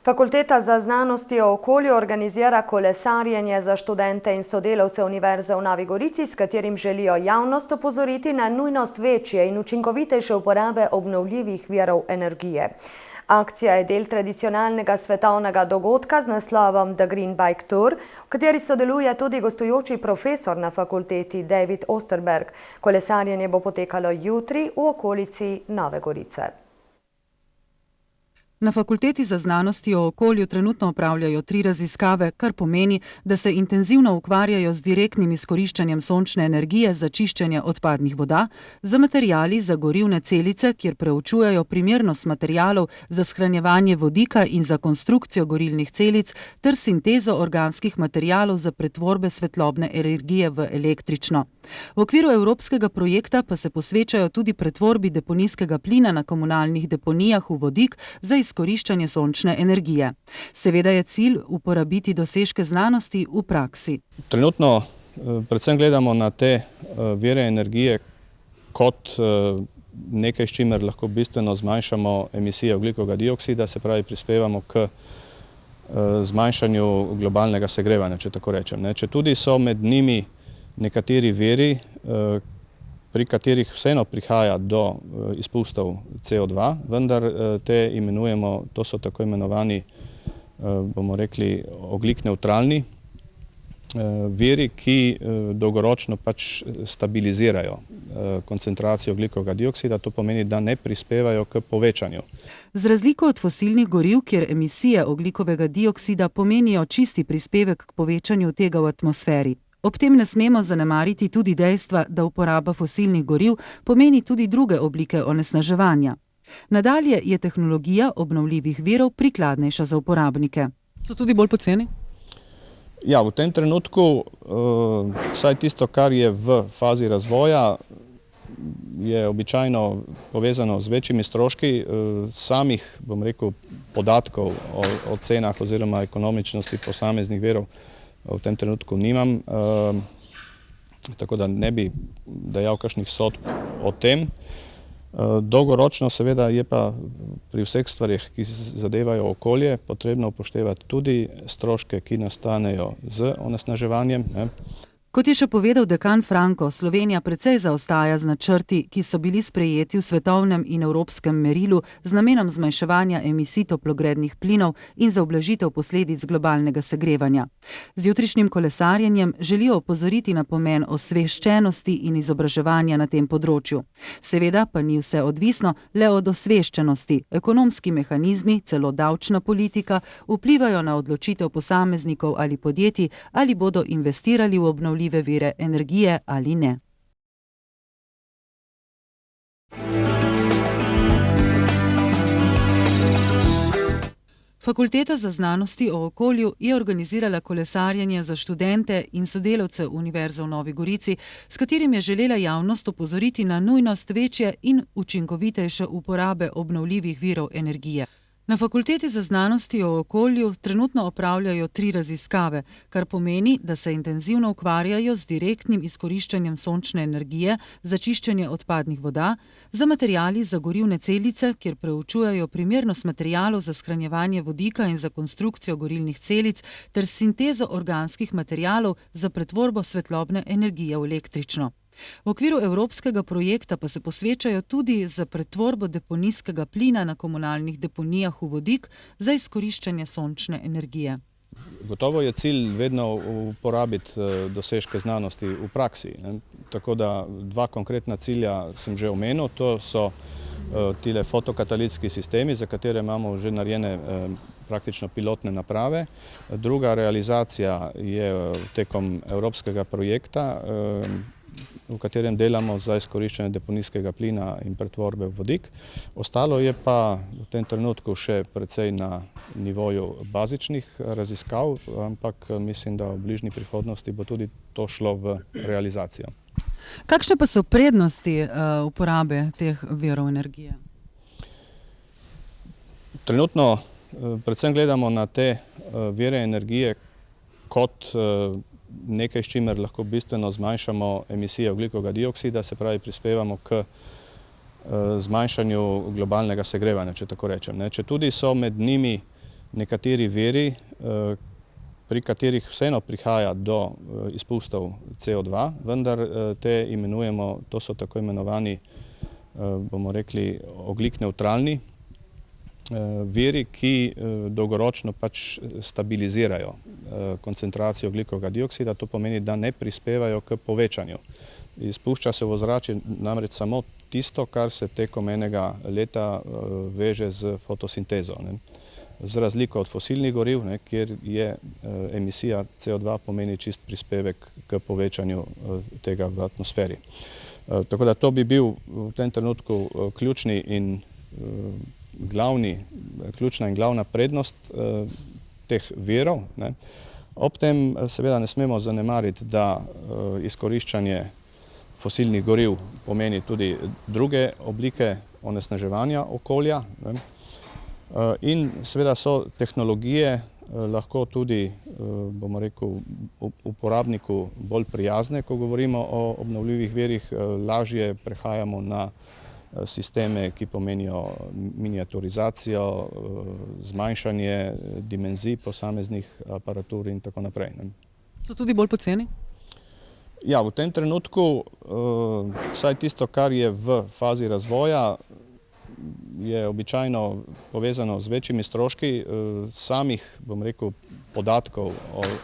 Fakulteta za znanosti o okolju organizira kolesarjenje za študente in sodelavce Univerze v Novi Gorici, s katerim želijo javnost opozoriti na nujnost večje in učinkovitejše uporabe obnovljivih virov energije. Akcija je del tradicionalnega svetovnega dogodka z naslovom The Green Bike Tour, v kateri sodeluje tudi gostujoči profesor na fakulteti David Osterberg. Kolesarjenje bo potekalo jutri v okolici Nove Gorice. Na Fakulteti za znanosti o okolju trenutno opravljajo 3 raziskave, kar pomeni, da se intenzivno ukvarjajo z direktnim izkoriščanjem sončne energije za čiščenje odpadnih voda, z materiali za gorivne celice, kjer preučujejo primernost materialov za shranjevanje vodika in za konstrukcijo gorilnih celic, ter sintezo organskih materialov za pretvorbe svetlobne energije v električno. V okviru evropskega projekta pa se posvečajo tudi pretvorbi deponijskega plina na komunalnih deponijah v vodik za izkoriščanje sončne energije. Seveda je cilj uporabiti dosežke znanosti v praksi. Trenutno predvsem gledamo na te vire energije kot nekaj, s čimer lahko bistveno zmanjšamo emisije ogljikovega dioksida, se pravi prispevamo k zmanjšanju globalnega segrevanja, če tako rečem. Četudi so med njimi nekateri viri, pri katerih vseeno prihaja do izpustov CO2, vendar te imenujemo, to so tako imenovani, bomo rekli, ogljik nevtralni viri, ki dolgoročno pač stabilizirajo koncentracijo ogljikovega dioksida, to pomeni, da ne prispevajo k povečanju. Z razliko od fosilnih goriv, kjer emisije ogljikovega dioksida pomenijo čisti prispevek k povečanju tega v atmosferi. Ob tem ne smemo zanemariti tudi dejstva, da uporaba fosilnih goriv pomeni tudi druge oblike onesnaževanja. Nadalje je tehnologija obnovljivih virov prikladnejša za uporabnike. So tudi bolj poceni? Ja, v tem trenutku, vsaj tisto, kar je v fazi razvoja, je običajno povezano z večjimi stroški. Samih, bom rekel, podatkov o cenah oziroma ekonomičnosti posameznih virov v tem trenutku nimam, tako da ne bi dajal kakšnih sodb o tem. Dolgoročno seveda je pa pri vseh stvarih, ki zadevajo okolje, potrebno upoštevati tudi stroške, ki nastanejo z onesnaževanjem. Kot je še povedal dekan Franko, Slovenija precej zaostaja z načrti, ki so bili sprejeti v svetovnem in evropskem merilu z namenom zmanjševanja emisij toplogrednih plinov in za ublažitev posledic globalnega segrevanja. Z jutrišnjim kolesarjenjem želijo opozoriti na pomen osveščenosti in izobraževanja na tem področju. Seveda pa ni vse odvisno le od osveščenosti. Ekonomski mehanizmi, celo davčna politika, vplivajo na odločitev posameznikov ali podjetij, ali bodo investirali v obnovljive vire energije ali ne. Fakulteta za znanosti o okolju je organizirala kolesarjenje za študente in sodelavce Univerze v Novi Gorici, s katerim je želela javnost opozoriti na nujnost večje in učinkovitejše uporabe obnovljivih virov energije. Na Fakulteti za znanosti o okolju trenutno opravljajo 3 raziskave, kar pomeni, da se intenzivno ukvarjajo z direktnim izkoriščanjem sončne energije za čiščenje odpadnih voda, z materiali za gorivne celice, kjer preučujejo primernost materialov za shranjevanje vodika in za konstrukcijo gorilnih celic, ter sintezo organskih materialov za pretvorbo svetlobne energije v električno. V okviru evropskega projekta pa se posvečajo tudi za pretvorbo deponijskega plina na komunalnih deponijah v vodik za izkoriščanje sončne energije. Gotovo je cilj vedno uporabiti dosežke znanosti v praksi. Tako da 2 konkretna cilja sem že omenil, to so tile fotokatalitski sistemi, za katere imamo že narejene praktično pilotne naprave. Druga realizacija je tekom evropskega projekta, v katerem delamo za izkoriščanje deponijskega plina in pretvorbe v vodik. Ostalo je pa v tem trenutku še precej na nivoju bazičnih raziskav, ampak mislim, da v bližnji prihodnosti bo tudi to šlo v realizacijo. Kakšne pa so prednosti uporabe teh virov energije? Trenutno predvsem gledamo na te vire energije kot nekaj, s čimer lahko bistveno zmanjšamo emisije ogljikovega dioksida, se pravi prispevamo k zmanjšanju globalnega segrevanja, če tako rečem. Četudi so med njimi nekateri viri, pri katerih vseeno prihaja do izpustov CO2, vendar te imenujemo, to so tako imenovani, bomo rekli, ogljik nevtralni viri, ki dolgoročno pač stabilizirajo koncentracijo ogljikovega dioksida, to pomeni, da ne prispevajo k povečanju. Izpušča se v ozračje namreč samo tisto, kar se tekom enega leta veže z fotosintezo. Z razliko od fosilnih goriv, kjer je emisija CO2 pomeni čist prispevek k povečanju tega v atmosferi. Tako da to bi bil v tem trenutku ključna in glavna prednost teh virov. Ob tem seveda ne smemo zanemariti, da izkoriščanje fosilnih goriv pomeni tudi druge oblike onesnaževanja okolja. In seveda so tehnologije lahko tudi, bomo rekel, uporabniku bolj prijazne, ko govorimo o obnovljivih virih, lažje prehajamo na sisteme, ki pomenijo miniaturizacijo, zmanjšanje dimenzij posameznih aparatur in tako naprej. So tudi bolj poceni? Ja, v tem trenutku, vsaj tisto, kar je v fazi razvoja, je običajno povezano z večjimi stroški. Samih, bom rekel, podatkov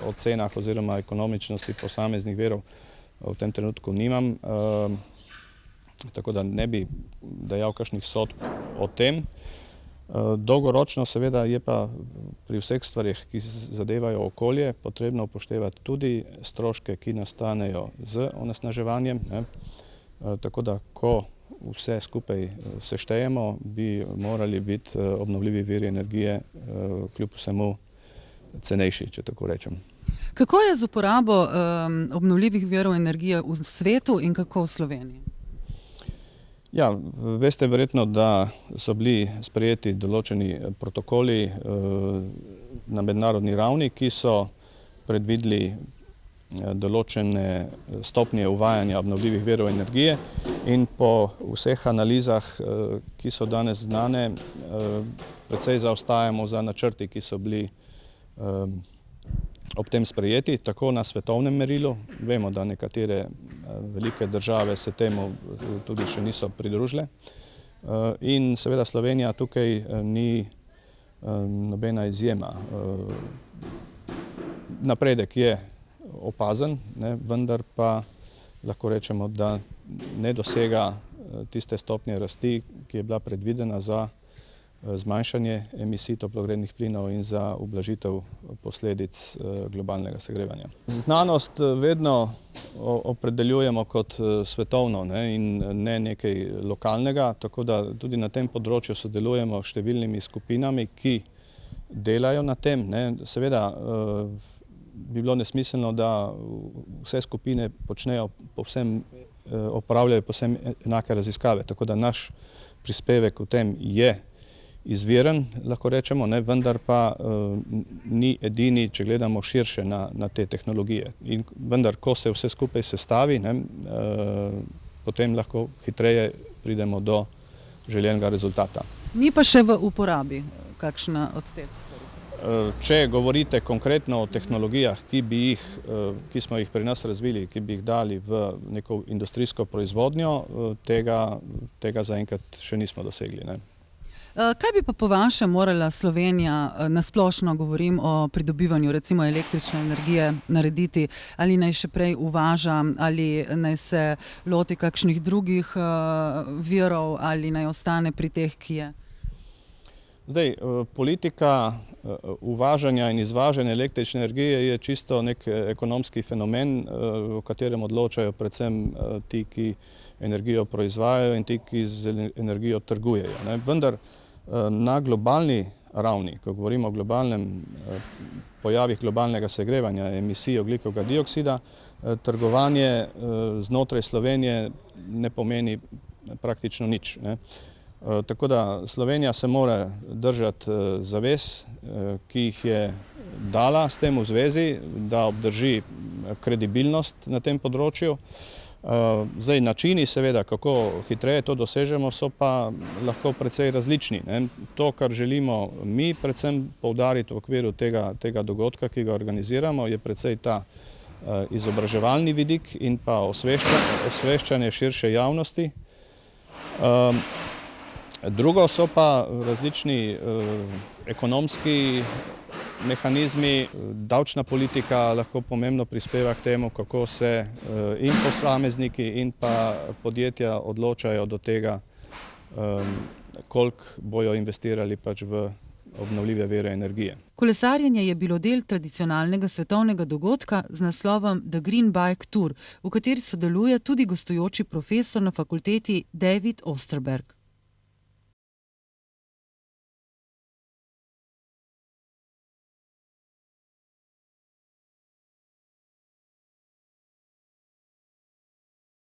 o cenah oziroma ekonomičnosti posameznih virov v tem trenutku nimam, tako da ne bi dajal kakšnih sodb o tem. Dolgoročno seveda je pa pri vseh stvarih, ki zadevajo okolje, potrebno upoštevati tudi stroške, ki nastanejo z onesnaževanjem. Tako da, ko vse skupaj seštejemo, bi morali biti obnovljivi viri energije kljub vsemu cenejši, če tako rečem. Kako je z uporabo obnovljivih virov energije v svetu in kako v Sloveniji? Ja, veste verjetno, da so bili sprejeti določeni protokoli na mednarodni ravni, ki so predvideli določene stopnje uvajanja obnovljivih virov energije in po vseh analizah, ki so danes znane, precej zaostajamo za načrti, ki so bili ob tem sprejeti, tako na svetovnem merilu. Vemo, da nekatere velike države se temu tudi še niso pridružile. In seveda Slovenija tukaj ni nobena izjema. Napredek je opazen, vendar pa lahko rečemo, da ne dosega tiste stopnje rasti, ki je bila predvidena za zmanjšanje emisij toplogrednih plinov in za ublažitev posledic globalnega segrevanja. Znanost vedno opredeljujemo kot svetovno in ne nekaj lokalnega, tako da tudi na tem področju sodelujemo s številnimi skupinami, ki delajo na tem. Seveda bi bilo nesmiselno, da vse skupine opravljajo povsem enake raziskave, tako da naš prispevek v tem je izviren, lahko rečemo, vendar pa ni edini, če gledamo širše na te tehnologije. In vendar, ko se vse skupaj sestavi, potem lahko hitreje pridemo do željenega rezultata. Ni pa še v uporabi kakšna od teh stvari? Če govorite konkretno o tehnologijah, ki smo jih pri nas razvili, ki bi jih dali v neko industrijsko proizvodnjo, tega zaenkrat še nismo dosegli. Kaj bi pa po vašem morala Slovenija, nasplošno govorim o pridobivanju recimo električne energije, narediti? Ali naj še prej uvaža, ali naj se loti kakšnih drugih virov, ali naj ostane pri teh, ki je? Zdaj, politika uvažanja in izvažanja električne energije je čisto nek ekonomski fenomen, v katerem odločajo predvsem ti, ki energijo proizvajajo in ti, ki z energijo trgujejo. Vendar na globalni ravni, ko govorimo o globalnem pojavih globalnega segrevanja emisij ogljikovega dioksida, trgovanje znotraj Slovenije ne pomeni praktično nič. Tako da Slovenija se mora držati zavez, ki jih je dala s tem v zvezi, da obdrži kredibilnost na tem področju. Zdaj, načini seveda, kako hitreje to dosežemo, so pa lahko precej različni. To, kar želimo mi predvsem poudariti v okviru tega dogodka, ki ga organiziramo, je precej ta izobraževalni vidik in pa osveščanje širše javnosti. Drugo so pa različni ekonomski mehanizmi, davčna politika lahko pomembno prispeva k temu, kako se in posamezniki in pa podjetja odločajo do tega, koliko bojo investirali pač v obnovljive vire energije. Kolesarjenje je bilo del tradicionalnega svetovnega dogodka z naslovom The Green Bike Tour, v kateri sodeluje tudi gostujoči profesor na fakulteti David Osterberg.